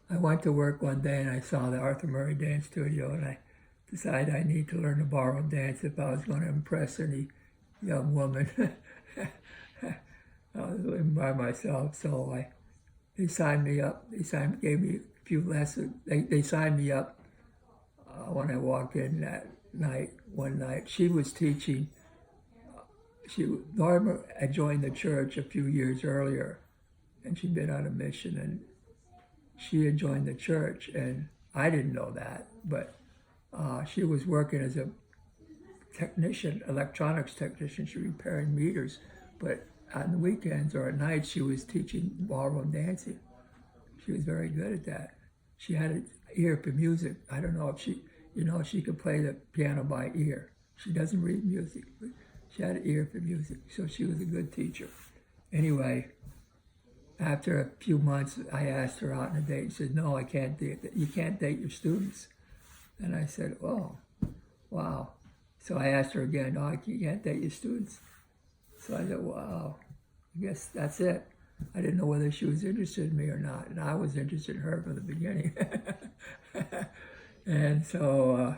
I went to work one day and I saw the Arthur Murray Dance Studio, and I decided I need to learn to ballroom dance if I was going to impress any young woman. I was living by myself, so they signed me up. Gave me a few lessons. They signed me up when I walked in that night. One night, she was teaching. Norma had joined the church a few years earlier, and she'd been on a mission, and she had joined the church, and I didn't know that, but she was working as a technician, electronics technician. She was repairing meters, but on the weekends or at night, she was teaching ballroom dancing. She was very good at that. She had an ear for music. I don't know if she could play the piano by ear. She doesn't read music, but she had an ear for music, so she was a good teacher. Anyway, after a few months, I asked her out on a date. She said, "No, I can't date. You can't date your students." And I said, "Oh, wow." So I asked her again, "No, you can't date your students." So I said, "Wow, I guess that's it." I didn't know whether she was interested in me or not, and I was interested in her from the beginning. And so,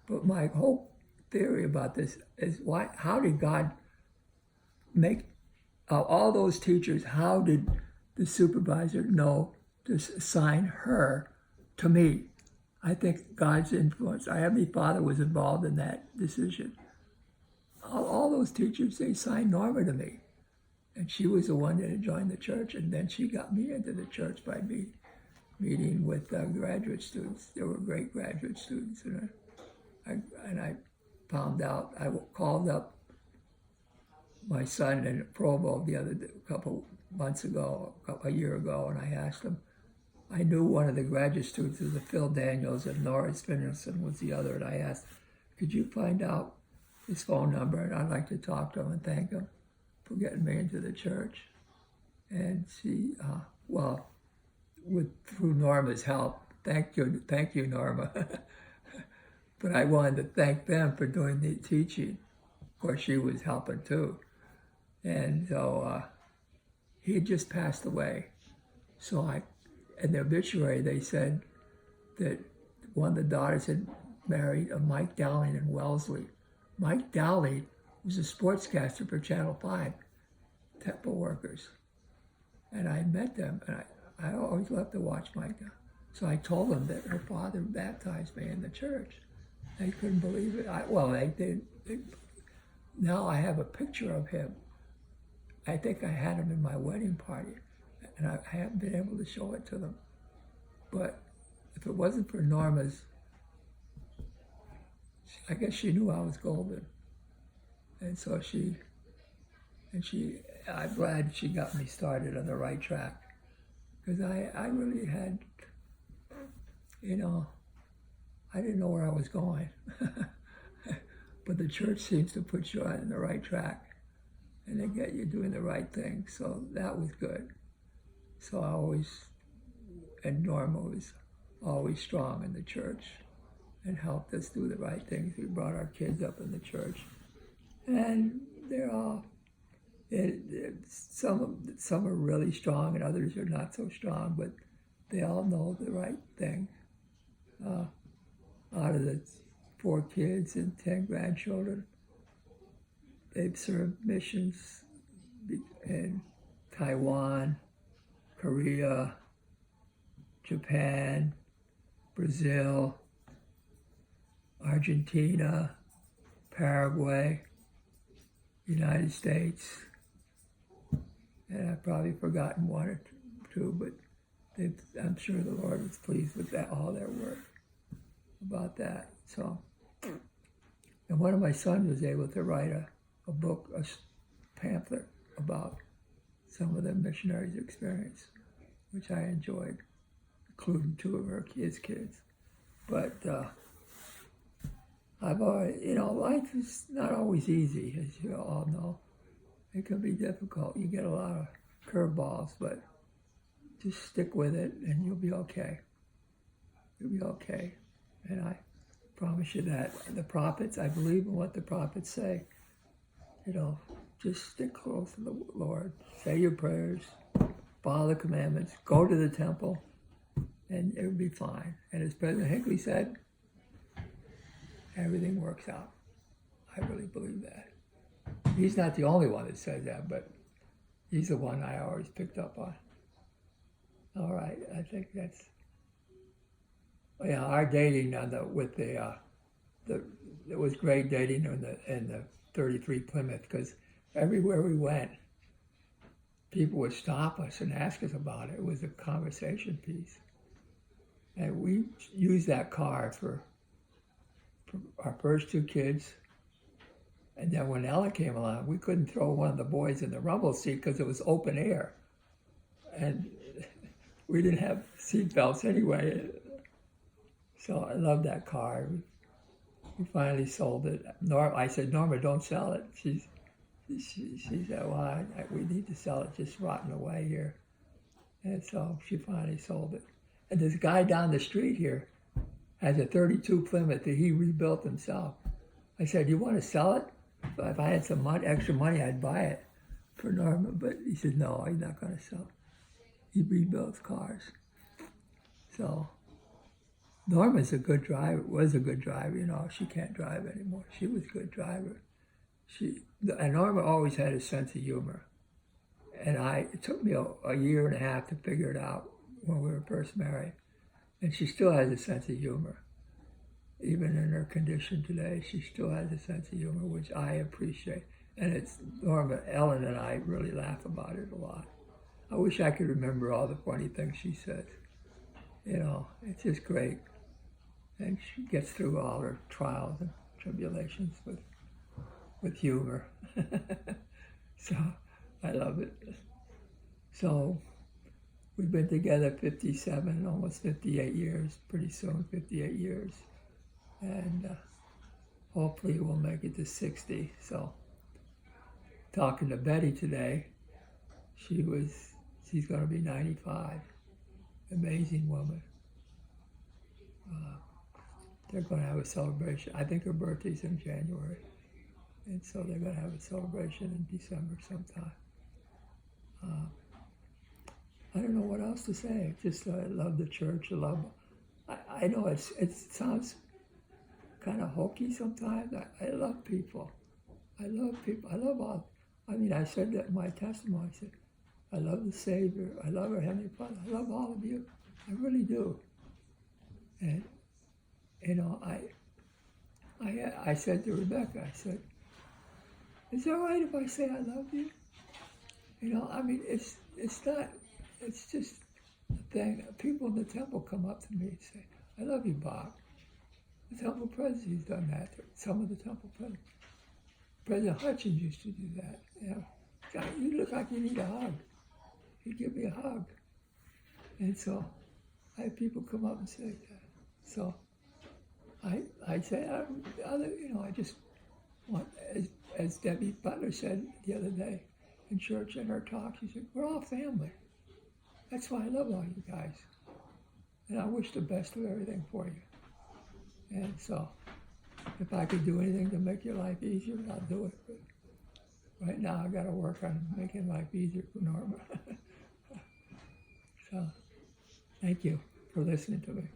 but my whole theory about this is how did God make all those teachers, how did the supervisor know to assign her to me? I think God's influence. Our Heavenly Father was involved in that decision. All those teachers, they assigned Norma to me. And she was the one that had joined the church, and then she got me into the church by meeting with graduate students. They were great graduate students. And I found out, I called up my son in Provo a couple months ago, a year ago, and I asked him. I knew one of the graduate students was Phil Daniels, and Norris Finnerson was the other, and I asked, "Could you find out his phone number? And I'd like to talk to him and thank him for getting me into the church." And she, through Norma's help, thank you, Norma. But I wanted to thank them for doing the teaching. Of course, she was helping too. And so he had just passed away. So in the obituary, they said that one of the daughters had married a Mike Dowling in Wellesley. Mike Dowling was a sportscaster for Channel 5, Temple Workers. And I met them, and I always loved to watch Mike. So I told them that her father baptized me in the church. They couldn't believe it. Now I have a picture of him. I think I had him in my wedding party, and I haven't been able to show it to them. But if it wasn't for Norma's, I guess she knew I was golden. And so I'm glad she got me started on the right track. Because I really had, I didn't know where I was going. But the church seems to put you on the right track. And they get you doing the right thing. So that was good. So and Norma was always strong in the church and helped us do the right things. We brought our kids up in the church. And they're all, some are really strong and others are not so strong, but they all know the right thing. Out of the 4 kids and 10 grandchildren, they've served missions in Taiwan, Korea, Japan, Brazil, Argentina, Paraguay, United States, and I've probably forgotten one or two, but I'm sure the Lord was pleased with all their work about that. So, and one of my sons was able to write a book, a pamphlet about some of the missionaries' experience, which I enjoyed, including 2 of his kids. But I've already, life is not always easy, as you all know. It can be difficult. You get a lot of curveballs, but just stick with it and you'll be okay. You'll be okay. And I promise you that. The prophets, I believe in what the prophets say. Just stick close to the Lord. Say your prayers. Follow the commandments. Go to the temple. and it would be fine. And as President Hinckley said, everything works out. I really believe that. He's not the only one that says that, but he's the one I always picked up on. All right, I think that's, yeah, our dating on it was great dating in the 33 Plymouth, because everywhere we went, people would stop us and ask us about it. It was a conversation piece. And we used that car for our first two kids. And then when Ella came along, we couldn't throw one of the boys in the rumble seat because it was open air. And we didn't have seat belts anyway. So I loved that car. We finally sold it. I said, Norma, don't sell it. She said, well, we need to sell it, just rotting away here. And so she finally sold it. And this guy down the street here has a 32 Plymouth that he rebuilt himself. I said, you want to sell it? If I had some extra money, I'd buy it for Norma. But he said, no, he's not going to sell it. He rebuilds cars. So Norma's a good driver, was a good driver. You know, she can't drive anymore. She was a good driver. And Norma always had a sense of humor. And it took me a year and a half to figure it out when we were first married. And she still has a sense of humor. Even in her condition today, she still has a sense of humor, which I appreciate. And it's Norma, Ellen and I really laugh about it a lot. I wish I could remember all the funny things she says. You know, it's just great. And she gets through all her trials and tribulations with humor. So I love it. So we've been together 57, almost 58 years, pretty soon 58 years. And hopefully we'll make it to 60. So talking to Betty today, she's going to be 95. Amazing woman. They're going to have a celebration. I think her birthday's in January. And so they're going to have a celebration in December sometime. I don't know what else to say. Just I love the church. I know it sounds kind of hokey sometimes. I love people. I love people. I love all. I mean, I said that in my testimony. I said, I love the Savior. I love our Heavenly Father. I love all of you. I really do. And, you know, I said to Rebecca, I said, is it all right if I say I love you? You know, I mean, it's not, it's just a thing. People in the temple come up to me and say, I love you, Bob. The temple president's done that. Some of the temple presidents. President Hutchins used to do that. You know, God, you look like you need a hug. You give me a hug. And so I have people come up and say that. So I say, you know, I just want, as Debbie Butler said the other day in church in her talk, she said, we're all family. That's why I love all you guys. And I wish the best of everything for you. And so if I could do anything to make your life easier, I'll do it. But right now I got to work on making life easier for Norma. So thank you for listening to me.